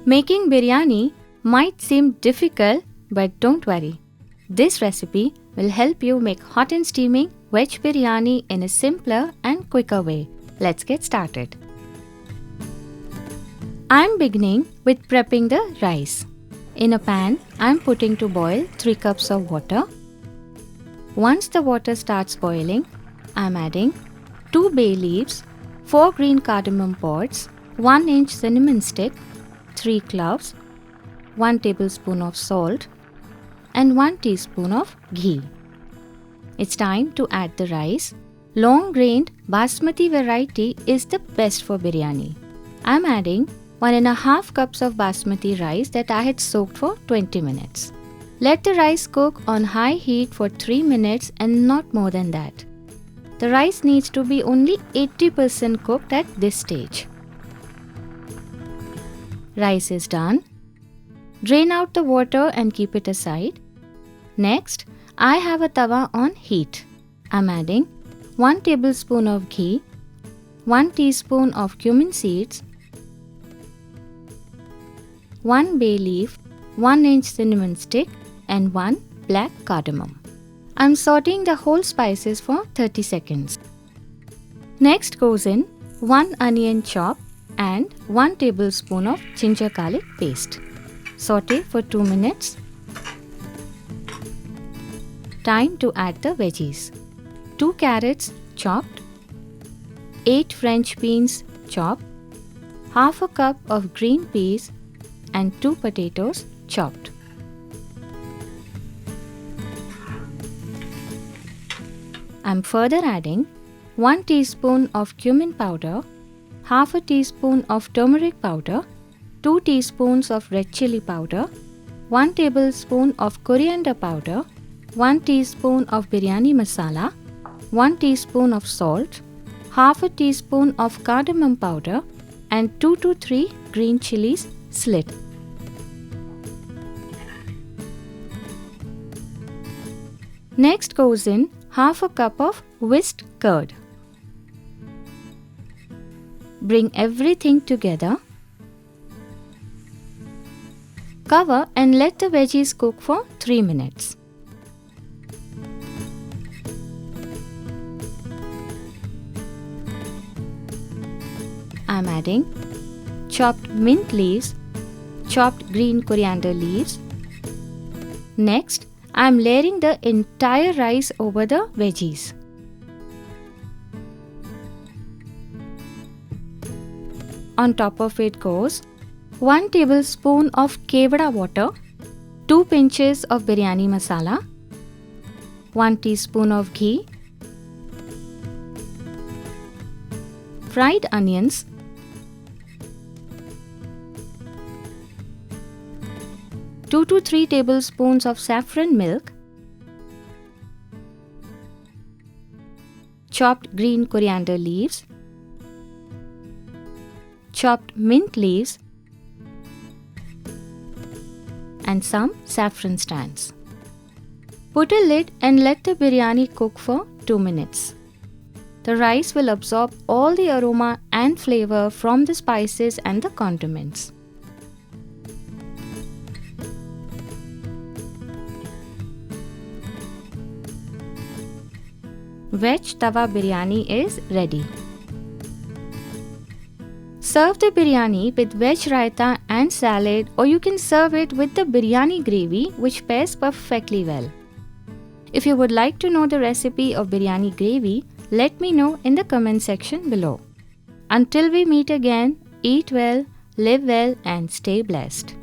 Making biryani might seem difficult, but don't worry. This recipe will help you make hot and steaming veg biryani in a simpler and quicker way. Let's get started. I'm beginning with prepping the rice. In a pan, I'm putting to boil 3 cups of water. Once the water starts boiling, I'm adding 2 bay leaves, 4 green cardamom pods, 1-inch cinnamon stick, 3 cloves, 1 tablespoon of salt, and 1 teaspoon of ghee. It's time to add the rice. Long-grained Basmati variety is the best for biryani. I'm adding 1.5 cups of Basmati rice that I had soaked for 20 minutes. Let the rice cook on high heat for 3 minutes and not more than that. The rice needs to be only 80% cooked at this stage. Rice is done. Drain out the water and keep it aside. Next, I have a tawa on heat. I'm adding 1 tablespoon of ghee, 1 teaspoon of cumin seeds, 1 bay leaf, 1-inch cinnamon stick, and 1 black cardamom. I'm sauteing the whole spices for 30 seconds. Next goes in 1 onion chop and 1 tablespoon of ginger garlic paste. Saute for 2 minutes. Time to add the veggies. 2 carrots chopped, 8 French beans chopped, half a cup of green peas, and 2 potatoes chopped. I'm further adding 1 teaspoon of cumin powder, half a teaspoon of turmeric powder, 2 teaspoons of red chili powder, 1 tablespoon of coriander powder, 1 teaspoon of biryani masala, 1 teaspoon of salt, half a teaspoon of cardamom powder, and 2 to 3 green chilies slit. Next goes in half a cup of whisked curd. Bring everything together. Cover and let the veggies cook for 3 minutes. I'm adding chopped mint leaves, chopped green coriander leaves. Next, I'm layering the entire rice over the veggies. On top of it goes 1 tablespoon of kevada water, 2 pinches of biryani masala, 1 teaspoon of ghee, fried onions, two to 3 tablespoons of saffron milk, chopped green coriander leaves, chopped mint leaves, and some saffron strands. Put a lid and let the biryani cook for 2 minutes. The rice will absorb all the aroma and flavor from the spices and the condiments. Veg tawa biryani is ready. Serve the biryani with veg raita and salad, or you can serve it with the biryani gravy, which pairs perfectly well. If you would like to know the recipe of biryani gravy, let me know in the comment section below. Until we meet again, eat well, live well, and stay blessed.